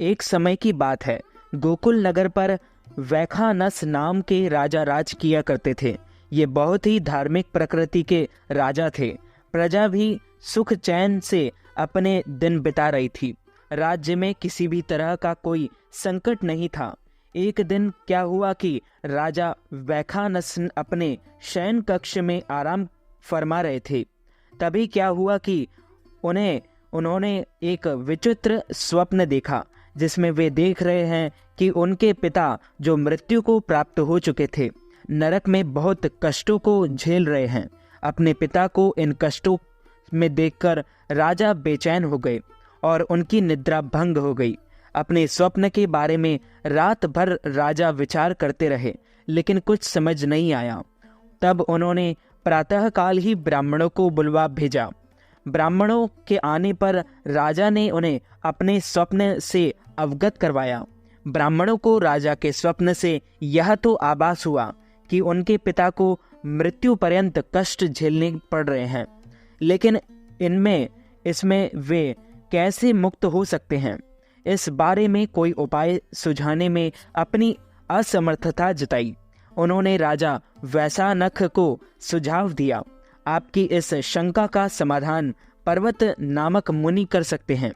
एक समय की बात है, गोकुल नगर पर वैखानस नाम के राजा राज किया करते थे। ये बहुत ही धार्मिक प्रकृति के राजा थे। प्रजा भी सुख चैन से अपने दिन बिता रही थी। राज्य में किसी भी तरह का कोई संकट नहीं था। एक दिन क्या हुआ कि राजा वैखानस अपने शयन कक्ष में आराम फरमा रहे थे। तभी क्या हुआ कि उन्होंने एक विचित्र स्वप्न देखा, जिसमें वे देख रहे हैं कि उनके पिता जो मृत्यु को प्राप्त हो चुके थे, नरक में बहुत कष्टों को झेल रहे हैं। अपने पिता को इन कष्टों में देखकर राजा बेचैन हो गए और उनकी निद्रा भंग हो गई। अपने स्वप्न के बारे में रात भर राजा विचार करते रहे, लेकिन कुछ समझ नहीं आया। तब उन्होंने प्रातःकाल ही ब्राह्मणों को बुलवा भेजा। ब्राह्मणों के आने पर राजा ने उन्हें अपने स्वप्न से अवगत करवाया। ब्राह्मणों को राजा के स्वप्न से यह तो आभास हुआ कि उनके पिता को मृत्यु पर्यंत कष्ट झेलने पड़ रहे हैं, लेकिन इसमें वे कैसे मुक्त हो सकते हैं, इस बारे में कोई उपाय सुझाने में अपनी असमर्थता जताई। उन्होंने राजा वैशानख को सुझाव दिया, आपकी इस शंका का समाधान पर्वत नामक मुनि कर सकते हैं।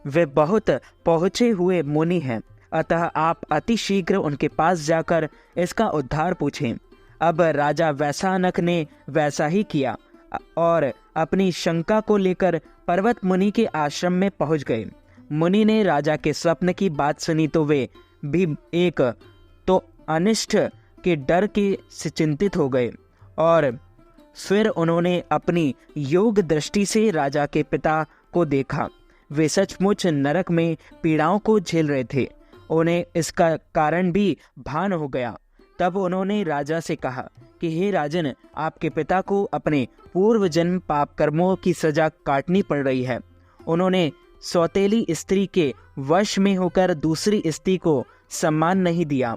वे बहुत पहुँचे हुए मुनि हैं, अतः आप अति शीघ्र उनके पास जाकर इसका उद्धार पूछें। अब राजा वैशानख ने वैसा ही किया और अपनी शंका को लेकर पर्वत मुनि के आश्रम में पहुंच गए। मुनि ने राजा के स्वप्न की बात सुनी तो वे भी एक तो अनिष्ट के डर से चिंतित हो गए और फिर उन्होंने अपनी योग दृष्टि से राजा के पिता को देखा। वे सचमुच नरक में पीड़ाओं को झेल रहे थे। उन्हें इसका कारण भी भान हो गया। तब उन्होंने राजा से कहा कि हे राजन, आपके पिता को अपने पूर्व जन्म पाप कर्मों की सजा काटनी पड़ रही है। उन्होंने सौतेली स्त्री के वश में होकर दूसरी स्त्री को सम्मान नहीं दिया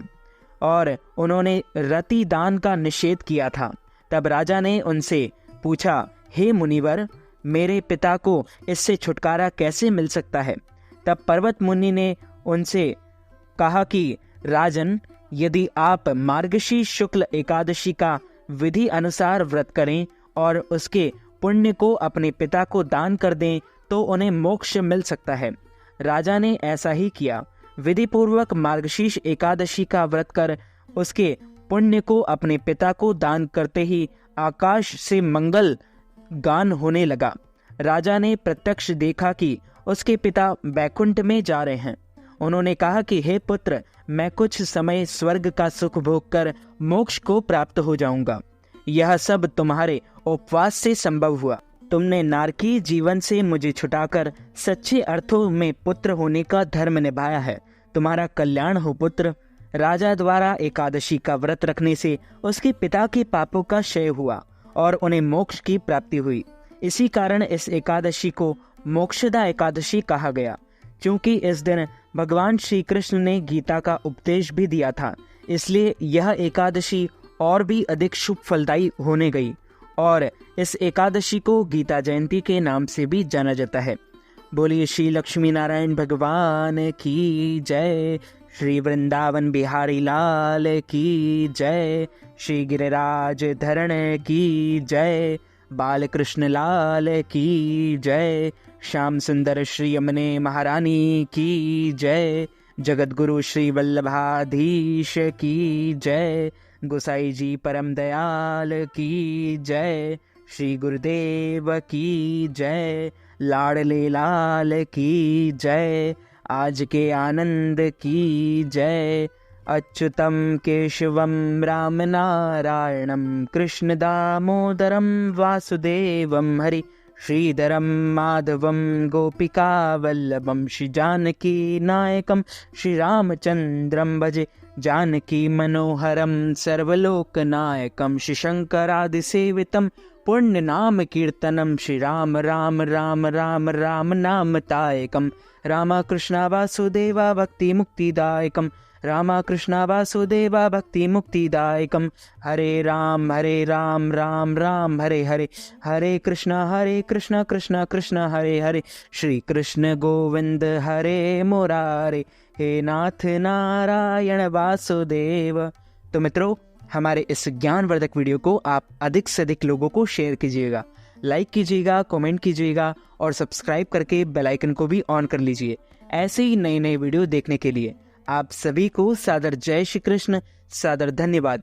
और उन्होंने रति दान का निषेध किया था। तब राजा ने उनसे पूछा, हे मुनिवर, मेरे पिता को इससे छुटकारा कैसे मिल सकता है? तब पर्वत मुनि ने उनसे कहा कि राजन, यदि आप मार्गशीर्ष शुक्ल एकादशी का विधि अनुसार व्रत करें और उसके पुण्य को अपने पिता को दान कर दें तो उन्हें मोक्ष मिल सकता है। राजा ने ऐसा ही किया। विधि पूर्वक मार्गशीर्ष एकादशी का व्रत कर उसके पुण्य को अपने पिता को दान करते ही आकाश से मंगल गान होने लगा। राजा ने प्रत्यक्ष देखा कि उसके पिता बैकुंठ में जा रहे हैं। उन्होंने कहा कि हे पुत्र, मैं कुछ समय स्वर्ग का सुख भोग कर मोक्ष को प्राप्त हो जाऊंगा। यह सब तुम्हारे उपवास से संभव हुआ। तुमने नारकीय जीवन से मुझे छुटाकर सच्चे अर्थों में पुत्र होने का धर्म निभाया है। तुम्हारा कल्याण हो पुत्र। राजा द्वारा एकादशी का व्रत रखने से उसके पिता के पापों का क्षय हुआ और उन्हें मोक्ष की प्राप्ति हुई। इसी कारण इस एकादशी को मोक्षदा एकादशी कहा गया, क्योंकि इस दिन भगवान श्री कृष्ण ने गीता का उपदेश भी दिया था। इसलिए यह एकादशी और भी अधिक शुभ फलदायी होने गई और इस एकादशी को गीता जयंती के नाम से भी जाना जाता है। बोलिए श्री लक्ष्मी नारायण भगवान की जय। श्री वृंदावन बिहारी लाल की जय। श्री गिरिराज धरण की जय। बालकृष्ण लाल की जय। श्याम सुंदर श्री यमुने महारानी की जय। जगत गुरु श्री वल्लभाधीश की जय। गोसाई जी परम दयाल की जय। श्री गुरुदेव की जय। लाडले लाल की जय। आज के आनंद की जय। अच्युतम केशवम राम नारायणम कृष्ण दामोदरम वासुदेवम हरि श्रीधरम माधवम गोपिका वल्लभम श्री जानकी नायकम श्री रामचंद्रम भजे जानकी मनोहरम सर्वलोकनायकम श्री शंकरादि सेवितम पुण्य नाम कीर्तनम श्री राम राम राम राम राम नाम तायकम राम कृष्ण वासुदेवा भक्ति मुक्तिदायकम रामा कृष्णा वासुदेवा भक्ति मुक्तिदायकम। हरे राम राम राम हरे हरे, हरे कृष्णा कृष्ण कृष्ण हरे हरे, श्री कृष्ण गोविंद हरे मुरारे, हे नाथ नारायण वासुदेव। तो मित्रों, हमारे इस ज्ञानवर्धक वीडियो को आप अधिक से अधिक लोगों को शेयर कीजिएगा, लाइक कीजिएगा, कमेंट कीजिएगा और सब्सक्राइब करके बेल आइकन को भी ऑन कर लीजिए ऐसे ही नए नए वीडियो देखने के लिए। आप सभी को सादर जय श्री कृष्ण, सादर धन्यवाद।